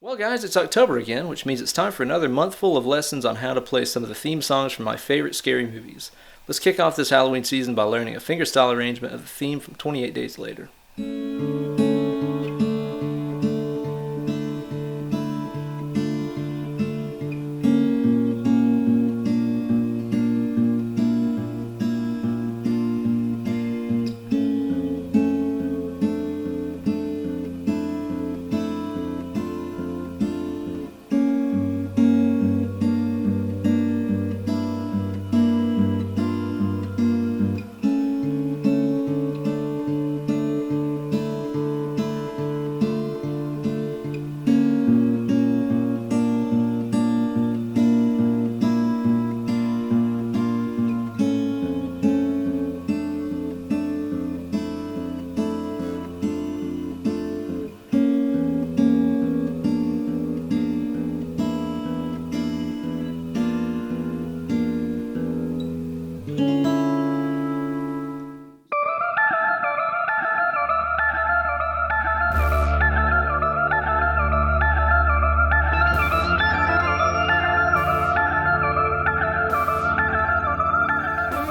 Well guys, it's October again, which means it's time for another month full of lessons on how to play some of the theme songs from my favorite scary movies. Let's kick off this Halloween season by learning a fingerstyle arrangement of the theme from 28 Days Later.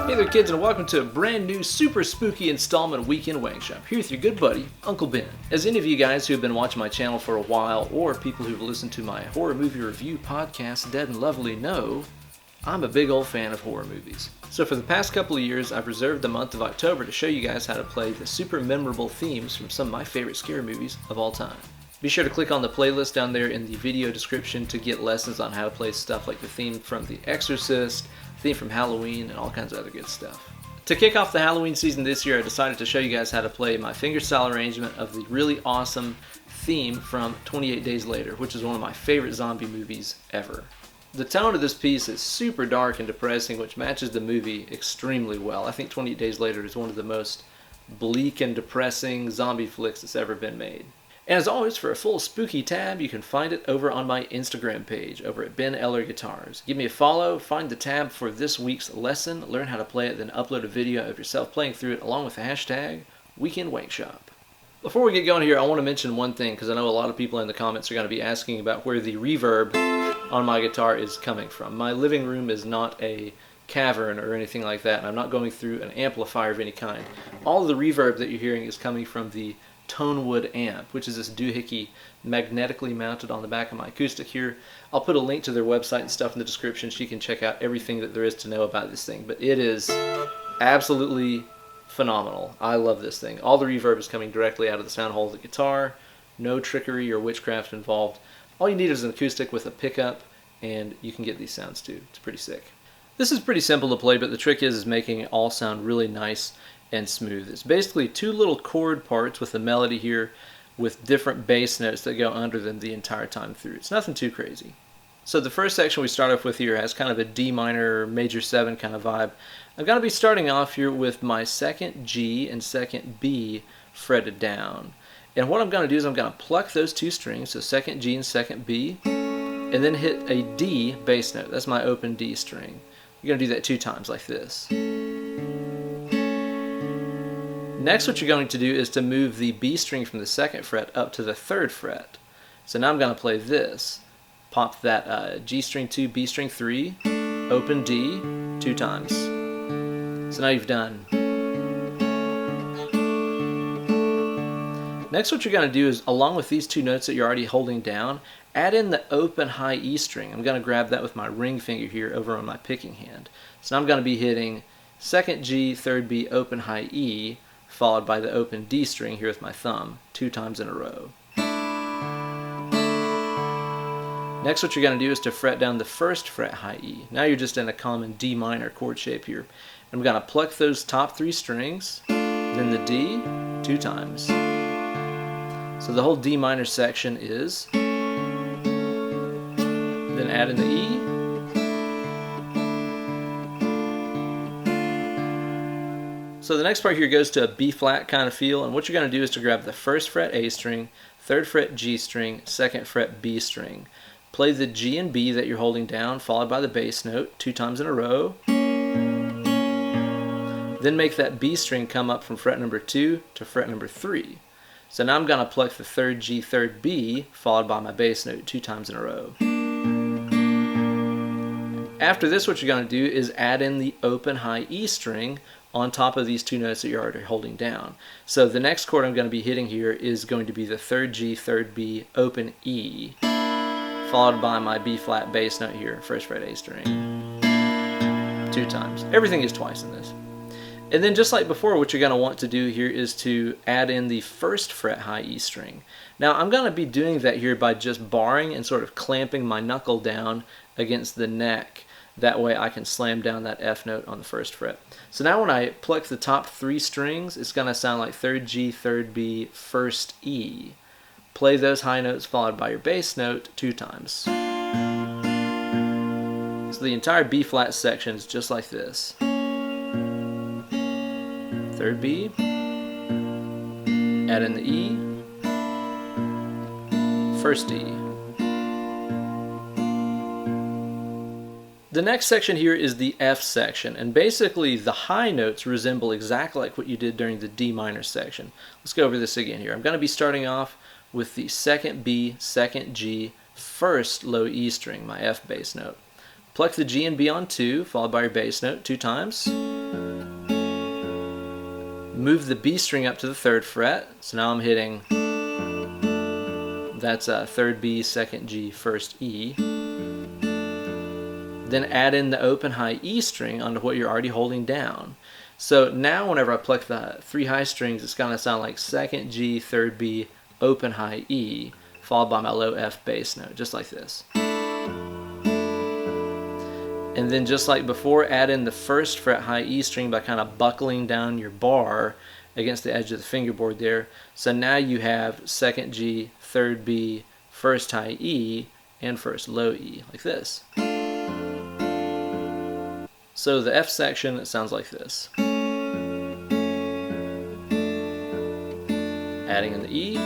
Hey there kids, and welcome to a brand new super spooky installment of Weekend Wankshop, here with your good buddy, Uncle Ben. As any of you guys who have been watching my channel for a while, or people who've listened to my horror movie review podcast, Dead and Lovely, know, I'm a big old fan of horror movies. So for the past couple of years, I've reserved the month of October to show you guys how to play the super memorable themes from some of my favorite scary movies of all time. Be sure to click on the playlist down there in the video description to get lessons on how to play stuff like the theme from The Exorcist, theme from Halloween, and all kinds of other good stuff. To kick off the Halloween season this year, I decided to show you guys how to play my fingerstyle arrangement of the really awesome theme from 28 Days Later, which is one of my favorite zombie movies ever. The tone of this piece is super dark and depressing, which matches the movie extremely well. I think 28 Days Later is one of the most bleak and depressing zombie flicks that's ever been made. And as always, for a full spooky tab, you can find it over on my Instagram page, over at Ben Eller Guitars. Give me a follow, find the tab for this week's lesson, learn how to play it, then upload a video of yourself playing through it along with the hashtag Weekend Wankshop. Before we get going here, I want to mention one thing, because I know a lot of people in the comments are going to be asking about where the reverb on my guitar is coming from. My living room is not a cavern or anything like that, and I'm not going through an amplifier of any kind. All of the reverb that you're hearing is coming from the ToneWood Amp, which is this doohickey magnetically mounted on the back of my acoustic here. I'll put a link to their website and stuff in the description so you can check out everything that there is to know about this thing. But it is absolutely phenomenal. I love this thing. All the reverb is coming directly out of the sound hole of the guitar. No trickery or witchcraft involved. All you need is an acoustic with a pickup, and you can get these sounds too. It's pretty sick. This is pretty simple to play, but the trick is making it all sound really nice and smooth. It's basically two little chord parts with a melody here with different bass notes that go under them the entire time through. It's nothing too crazy. So the first section we start off with here has kind of a D minor major 7 kind of vibe. I'm going to be starting off here with my second G and second B fretted down. And what I'm going to do is I'm going to pluck those two strings, so second G and second B, and then hit a D bass note. That's my open D string. You're going to do that 2 times like this. Next, what you're going to do is to move the B string from the 2nd fret up to the 3rd fret. So now I'm going to play this. Pop that G string 2, B string 3, open D 2 times. So now you've done. Next, what you're going to do is, along with these 2 notes that you're already holding down, add in the open high E string. I'm going to grab that with my ring finger here over on my picking hand. So now I'm going to be hitting 2nd G, 3rd B, open high E, followed by the open D string here with my thumb 2 times in a row. Next, what you're going to do is to fret down the 1st fret high E. Now you're just in a common D minor chord shape here. I'm going to pluck those top 3 strings, then the D 2 times. So the whole D minor section is, then add in the E, so the next part here goes to a B flat kind of feel, and what you're going to do is to grab the 1st fret A string, 3rd fret G string, 2nd fret B string. Play the G and B that you're holding down, followed by the bass note 2 times in a row. Then make that B string come up from fret number 2 to fret number 3. So now I'm going to pluck the third G, third B, followed by my bass note 2 times in a row. After this, what you're going to do is add in the open high E string on top of these 2 notes that you're already holding down. So the next chord I'm going to be hitting here is going to be the third G, third B, open E, followed by my B flat bass note here, 1st fret A string, 2 times. Everything is twice in this. And then just like before, what you're going to want to do here is to add in the 1st fret high E string. Now I'm going to be doing that here by just barring and sort of clamping my knuckle down against the neck. That way I can slam down that F note on the 1st fret. So now when I pluck the top 3 strings, it's going to sound like 3rd G, 3rd B, 1st E. Play those high notes followed by your bass note 2 times. So the entire B flat section is just like this. 3rd B, add in the E, 1st E. The next section here is the F section, and basically the high notes resemble exactly like what you did during the D minor section. Let's go over this again here. I'm going to be starting off with the 2nd B, 2nd G, 1st low E string, my F bass note. Pluck the G and B on 2, followed by your bass note 2 times. Move the B string up to the 3rd fret, so now I'm hitting, that's 3rd B, 2nd G, 1st E. Then add in the open high E string onto what you're already holding down. So now whenever I pluck the 3 high strings, it's going to sound like 2nd G, 3rd B, open high E, followed by my low F bass note, just like this. And then just like before, add in the 1st fret high E string by kind of buckling down your bar against the edge of the fingerboard there. So now you have 2nd G, 3rd B, 1st high E, and 1st low E, like this. So the F section, it sounds like this. Adding in the E.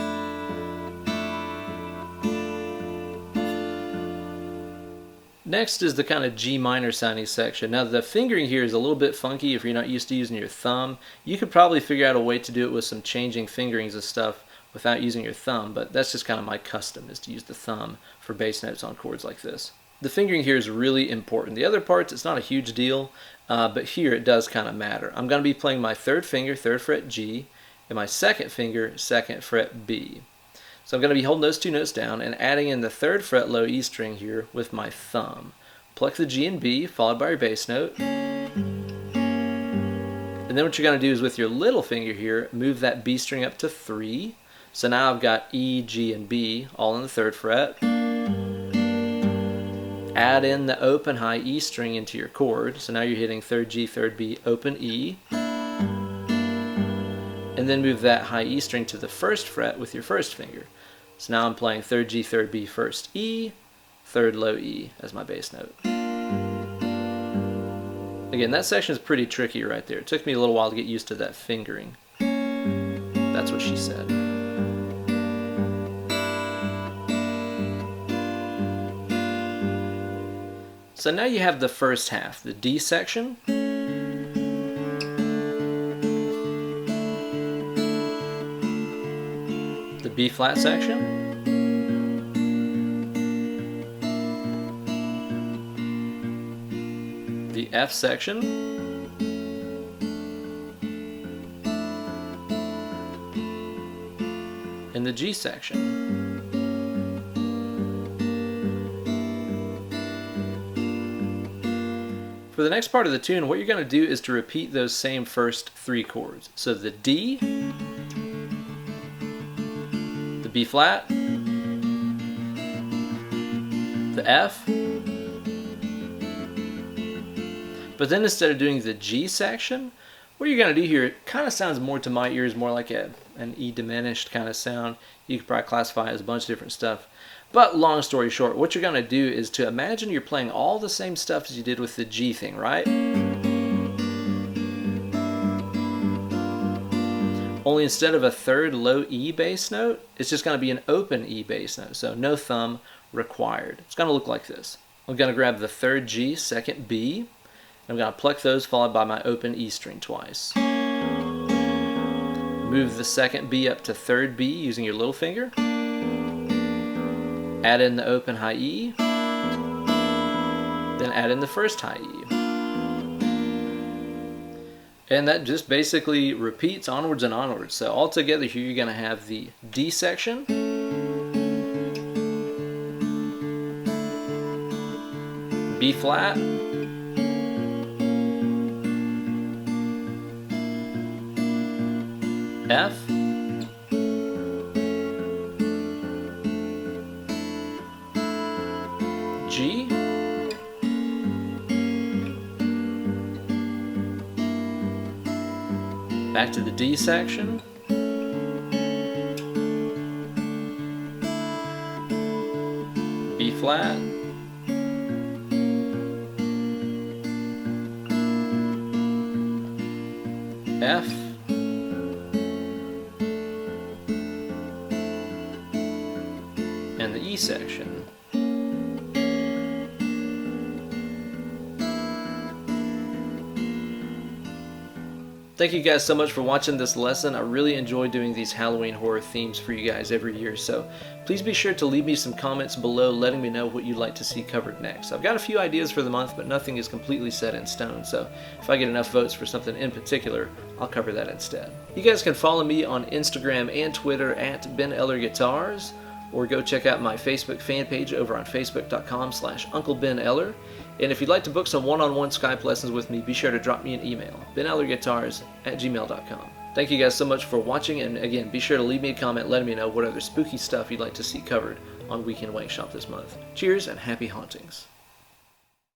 Next is the kind of G minor sounding section. Now the fingering here is a little bit funky if you're not used to using your thumb. You could probably figure out a way to do it with some changing fingerings and stuff without using your thumb, but that's just kind of my custom, is to use the thumb for bass notes on chords like this. The fingering here is really important. The other parts, it's not a huge deal, but here it does kind of matter. I'm going to be playing my 3rd finger, 3rd fret G, and my 2nd finger, 2nd fret B. So I'm going to be holding those 2 notes down and adding in the 3rd fret low E string here with my thumb. Pluck the G and B, followed by your bass note. And then what you're going to do is with your little finger here, move that B string up to 3. So now I've got E, G, and B all in the 3rd fret. Add in the open high E string into your chord. So now you're hitting 3rd G, 3rd B, open E. And then move that high E string to the 1st fret with your 1st finger. So now I'm playing 3rd G, 3rd B, 1st E, 3rd low E as my bass note. Again, that section is pretty tricky right there. It took me a little while to get used to that fingering. That's what she said. So now you have the first half, the D section. The B flat section. The F section. And the G section. For the next part of the tune, what you're going to do is to repeat those same first 3 chords. So the D, the B flat, the F, but then instead of doing the G section, what you're going to do here, it kind of sounds more to my ears more like an E diminished kind of sound. You could probably classify it as a bunch of different stuff. But long story short, what you're going to do is to imagine you're playing all the same stuff as you did with the G thing, right? Only instead of a 3rd low E bass note, it's just going to be an open E bass note, so no thumb required. It's going to look like this. I'm going to grab the 3rd G, 2nd B, and I'm going to pluck those followed by my open E string twice. Move the second B up to third B using your little finger. Add in the open high E. Then add in the first high E. And that just basically repeats onwards and onwards. So all together here you're going to have the D section, B flat, F, G, back to the D section, B flat, F, and the E section. Thank you guys so much for watching this lesson. I really enjoy doing these Halloween horror themes for you guys every year, so please be sure to leave me some comments below letting me know what you'd like to see covered next. I've got a few ideas for the month, but nothing is completely set in stone, so if I get enough votes for something in particular, I'll cover that instead. You guys can follow me on Instagram and Twitter at Ben Eller Guitars, or go check out my Facebook fan page over on facebook.com/UncleBenEller. And if you'd like to book some one-on-one Skype lessons with me, be sure to drop me an email, benellerguitars@gmail.com. Thank you guys so much for watching, and again, be sure to leave me a comment letting me know what other spooky stuff you'd like to see covered on Weekend Wankshop this month. Cheers and happy hauntings.